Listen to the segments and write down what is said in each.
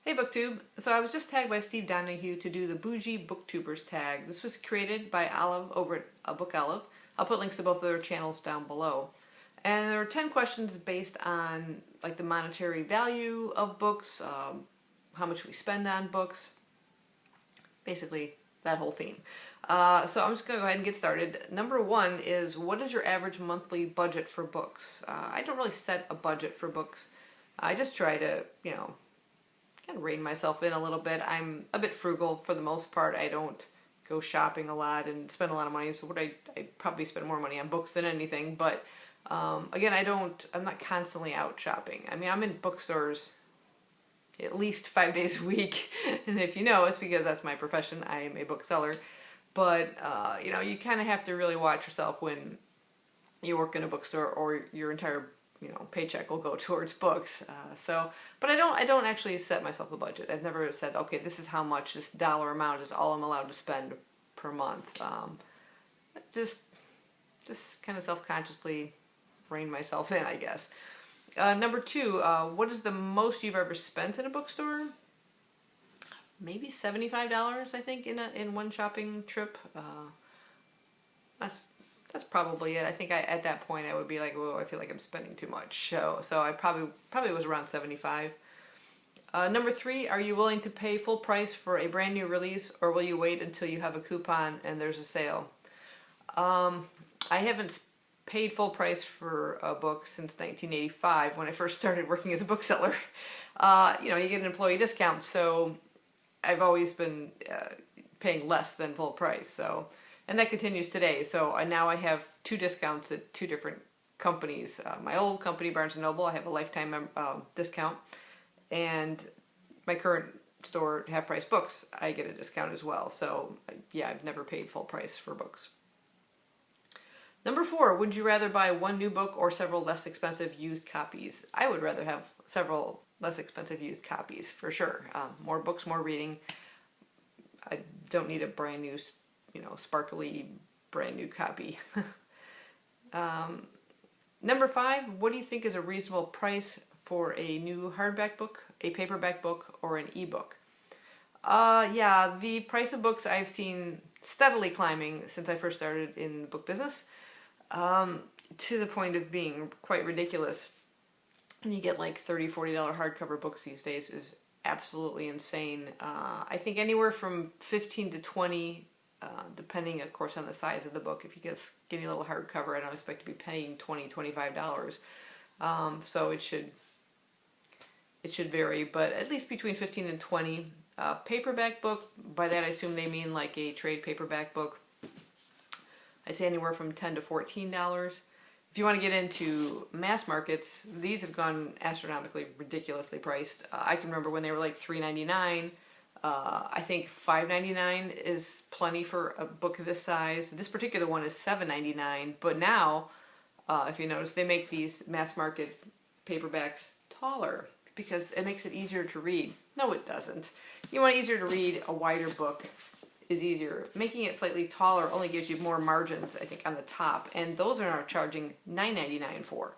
Hey BookTube! So I was just tagged by Steve Donahue to do the Boujee BookTubers Tag. This was created by Olive over at Book Olive. I'll put links to both of their channels down below. And there are 10 questions based on like the monetary value of books, how much we spend on books, basically that whole theme. So I'm just going to go ahead and get started. Number 1 is, what is your average monthly budget for books? I don't really set a budget for books. I just try to, kind of rein myself in a little bit. I'm a bit frugal for the most part. I don't go shopping a lot and spend a lot of money, so I probably spend more money on books than anything, but again, I'm not constantly out shopping. I mean, I'm in bookstores at least 5 days a week, and if you know, it's because that's my profession. I am a bookseller, but you kind of have to really watch yourself when you work in a bookstore, or your entire paycheck will go towards books. But I don't actually set myself a budget. I've never said, okay, this is how much, this dollar amount is all I'm allowed to spend per month. Just kind of self-consciously rein myself in, I guess. Number 2, what is the most you've ever spent in a bookstore? Maybe $75, I think, in one shopping trip. That's probably it. I think at that point I would be like, whoa, I feel like I'm spending too much. So I probably was around 75. Number 3, are you willing to pay full price for a brand new release, or will you wait until you have a coupon and there's a sale? I haven't paid full price for a book since 1985 when I first started working as a bookseller. You get an employee discount, so I've always been paying less than full price. And that continues today. So now I have 2 discounts at 2 different companies. My old company, Barnes & Noble, I have a lifetime discount. And my current store, Half Price Books, I get a discount as well. So yeah, I've never paid full price for books. Number 4, would you rather buy one new book or several less expensive used copies? I would rather have several less expensive used copies, for sure. More books, more reading. I don't need a brand new sparkly brand new copy. Number 5, what do you think is a reasonable price for a new hardback book, a paperback book, or an eBook? Yeah, the price of books I've seen steadily climbing since I first started in the book business, to the point of being quite ridiculous. And you get like $30, $40 hardcover books these days is absolutely insane. I think anywhere from 15 to 20, depending, of course, on the size of the book. If you get a skinny little hardcover, I don't expect to be paying $20, $25. So it should vary, but at least between 15 and 20. Paperback book, by that I assume they mean like a trade paperback book. I'd say anywhere from $10 to $14. If you want to get into mass markets, these have gone astronomically, ridiculously priced. I can remember when they were like $3.99. I think $5.99 is plenty for a book of this size. This particular one is $7.99, but now, if you notice, they make these mass market paperbacks taller because it makes it easier to read. No, it doesn't. You want easier to read, a wider book is easier. Making it slightly taller only gives you more margins, I think, on the top, and those are now charging $9.99 for.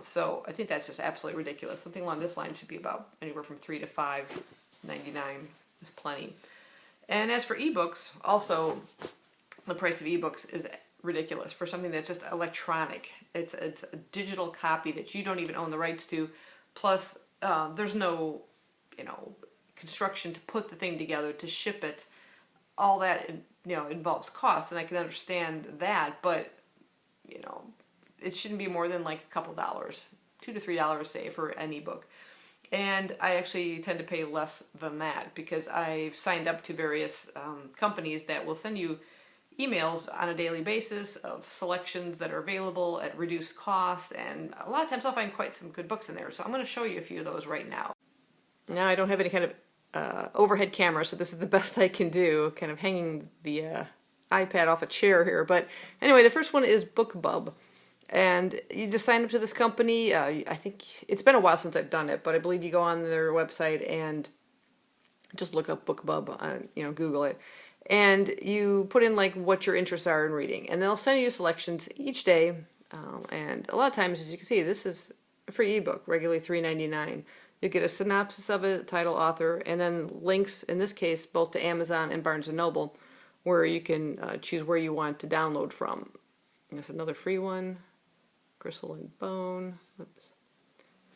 So I think that's just absolutely ridiculous. Something along this line should be about anywhere from $3 to $5.99 is plenty. And as for ebooks, also the price of ebooks is ridiculous for something that's just electronic. It's a digital copy that you don't even own the rights to. Plus, there's no, construction to put the thing together, to ship it. All that, involves cost, and I can understand that, but, it shouldn't be more than like a couple dollars, $2 to $3, say, for an ebook. And I actually tend to pay less than that because I've signed up to various companies that will send you emails on a daily basis of selections that are available at reduced cost, and a lot of times I'll find quite some good books in there. So I'm going to show you a few of those right now. Now I don't have any kind of overhead camera, so this is the best I can do, kind of hanging the iPad off a chair here. But anyway, the first one is BookBub. And you just sign up to this company. I think it's been a while since I've done it, but I believe you go on their website and just look up BookBub, Google it. And you put in like what your interests are in reading. And they'll send you selections each day. And a lot of times, as you can see, this is a free ebook, regularly $3.99. You'll get a synopsis of it, title, author, and then links, in this case, both to Amazon and Barnes & Noble, where you can choose where you want to download from. There's another free one, Gristle and Bone. Oops.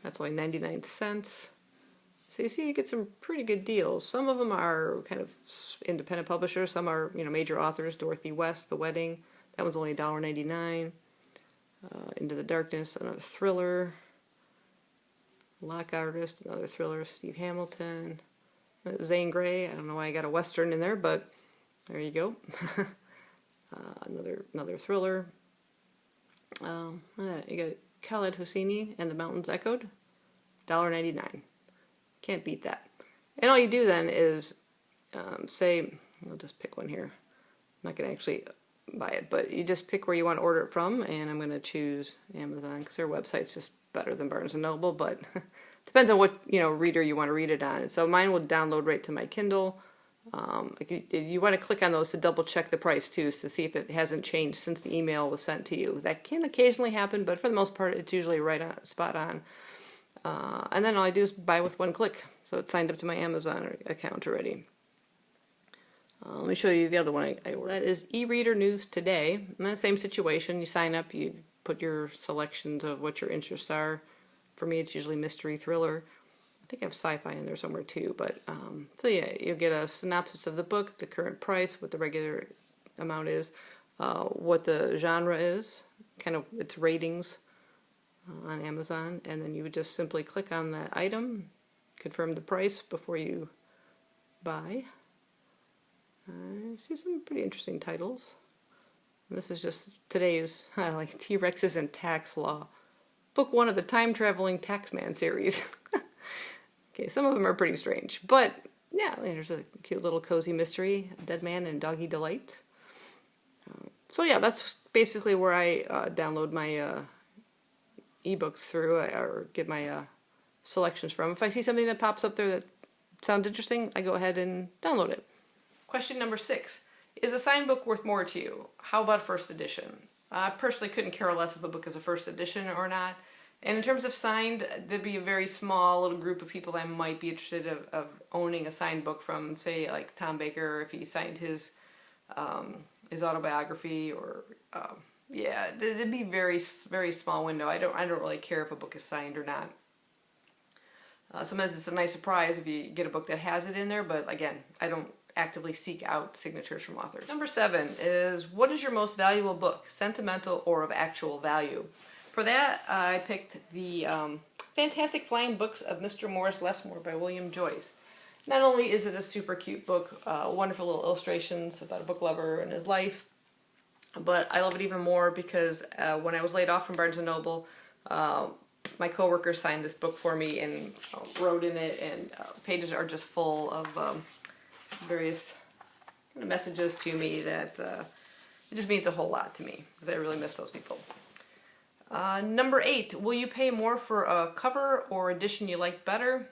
That's only 99 cents. So you see, you get some pretty good deals. Some of them are kind of independent publishers. Some are, major authors. Dorothy West, The Wedding. That one's only $1.99. Into the Darkness, another thriller. Lock Artist, another thriller. Steve Hamilton. Zane Grey. I don't know why I got a Western in there, but there you go. Another thriller. You got Khaled Hosseini and The Mountains Echoed. $1.99. Can't beat that. And all you do then is say, I'll just pick one here. I'm not going to actually buy it, but you just pick where you want to order it from, and I'm going to choose Amazon because their website's just better than Barnes & Noble, but depends on what reader you want to read it on. So mine will download right to my Kindle. You want to click on those to double check the price too, to see if it hasn't changed since the email was sent to you. That can occasionally happen, but for the most part it's usually right on, spot on. And then all I do is buy with one click. So it's signed up to my Amazon account already. Let me show you the other one I ordered. That is e-reader News Today. In that same situation, you sign up, you put your selections of what your interests are. For me, it's usually mystery, thriller. I think I have sci-fi in there somewhere too. But so yeah, you'll get a synopsis of the book, the current price, what the regular amount is, what the genre is, kind of its ratings on Amazon, and then you would just simply click on that item, confirm the price before you buy. I see some pretty interesting titles. And this is just today's, like T-Rexes and Tax Law. Book 1 of the Time-Traveling Taxman series. Okay, some of them are pretty strange, but yeah, there's a cute little cozy mystery, Dead Man and Doggy Delight. So yeah, that's basically where I download my ebooks through, or get my selections from. If I see something that pops up there that sounds interesting, I go ahead and download it. Question number 6. Is a signed book worth more to you? How about first edition? I personally couldn't care less if a book is a first edition or not. And in terms of signed, there'd be a very small little group of people that might be interested of owning a signed book from, say, like Tom Baker, if he signed his autobiography, or yeah, it'd be very, very small window. I don't really care if a book is signed or not. Sometimes it's a nice surprise if you get a book that has it in there, but again, I don't actively seek out signatures from authors. Number 7 is, what is your most valuable book, sentimental or of actual value? For that, I picked the Fantastic Flying Books of Mr. Morris Lessmore by William Joyce. Not only is it a super cute book, wonderful little illustrations about a book lover and his life, but I love it even more because when I was laid off from Barnes & Noble, my coworker signed this book for me and wrote in it, and pages are just full of various messages to me that it just means a whole lot to me, because I really miss those people. Number 8, will you pay more for a cover or edition you like better?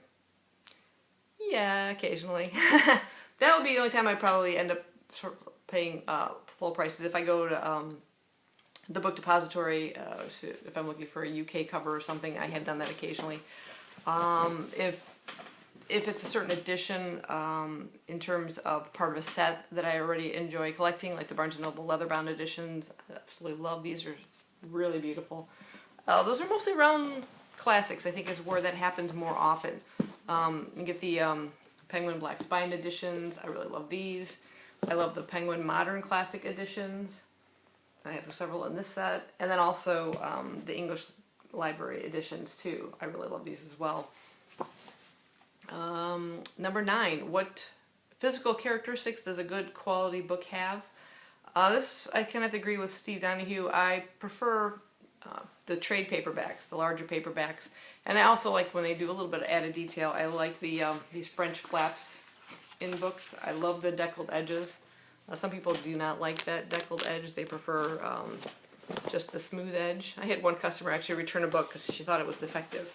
Yeah, occasionally. That would be the only time I probably end up paying full prices. If I go to the Book Depository, if I'm looking for a UK cover or something, I have done that occasionally. If it's a certain edition, in terms of part of a set that I already enjoy collecting, like the Barnes & Noble leather-bound editions, I absolutely love. These are really beautiful. Those are mostly around classics, I think, is where that happens more often. You get the Penguin Black Spine editions. I really love these. I love the Penguin Modern Classic editions. I have several in this set. And then also the English Library editions, too. I really love these as well. Number 9, what physical characteristics does a good quality book have? This, I kind of agree with Steve Donahue. I prefer the trade paperbacks, the larger paperbacks. And I also like when they do a little bit of added detail. I like the these French flaps in books. I love the deckled edges. Some people do not like that deckled edge. They prefer just the smooth edge. I had one customer actually return a book because she thought it was defective.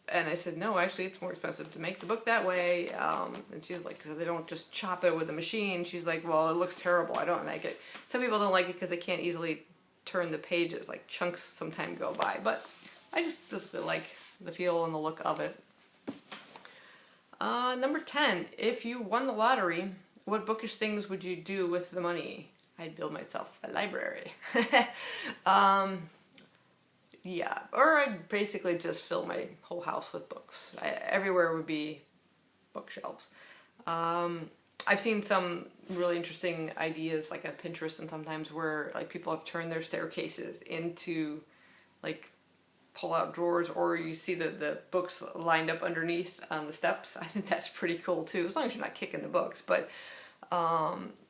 And I said, no, actually it's more expensive to make the book that way. And she's like, so they don't just chop it with a machine. She's like, well, it looks terrible. I don't like it. Some people don't like it because they can't easily turn the pages. Like chunks sometimes go by. But I just like the feel and the look of it. Number 10, if you won the lottery, what bookish things would you do with the money? I'd build myself a library. Yeah, or I'd basically just fill my whole house with books. Everywhere would be bookshelves. I've seen some really interesting ideas like on Pinterest and sometimes where like people have turned their staircases into like pull-out drawers, or you see the books lined up underneath on the steps. I think that's pretty cool too, as long as you're not kicking the books. But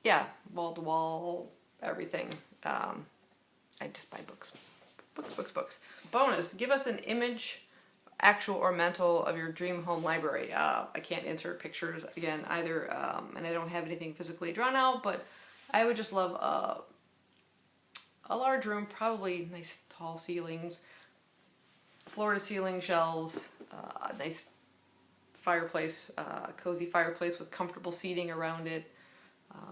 yeah, wall-to-wall, everything. I just buy books. Books. Bonus, give us an image, actual or mental, of your dream home library. I can't insert pictures again either, and I don't have anything physically drawn out, but I would just love a large room, probably nice tall ceilings, floor-to-ceiling shelves, a nice fireplace, cozy fireplace with comfortable seating around it.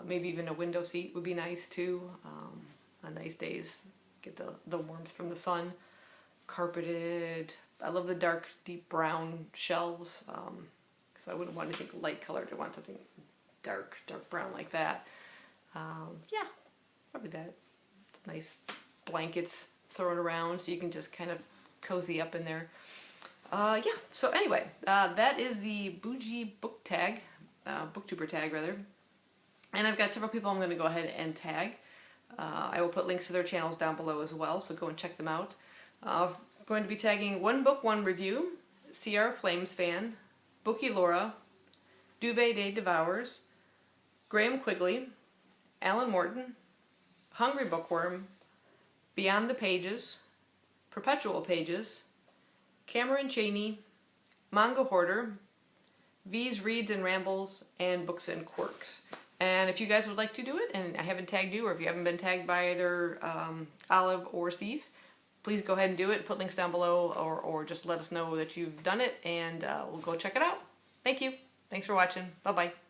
Maybe even a window seat would be nice too, on nice days. Get the warmth from the sun. Carpeted. I love the dark, deep brown shelves. So I wouldn't want anything light colored. I want something dark brown like that. Yeah, probably that. Nice blankets thrown around so you can just kind of cozy up in there. Yeah, so anyway, that is the Boujee book tag, BookTuber tag rather. And I've got several people I'm going to go ahead and tag. I will put links to their channels down below as well, so go and check them out. I'm going to be tagging One Book, One Review, CR Flames Fan, Bookie Laura, Duvet Day Devours, Graham Quigley, Alan Morton, Hungry Bookworm, Beyond the Pages, Perpetual Pages, Cameron Chaney, Manga Hoarder, V's Reads and Rambles, and Books and Quirks. And if you guys would like to do it, and I haven't tagged you, or if you haven't been tagged by either Olive or Steve, please go ahead and do it. Put links down below, or just let us know that you've done it, and we'll go check it out. Thank you. Thanks for watching. Bye-bye.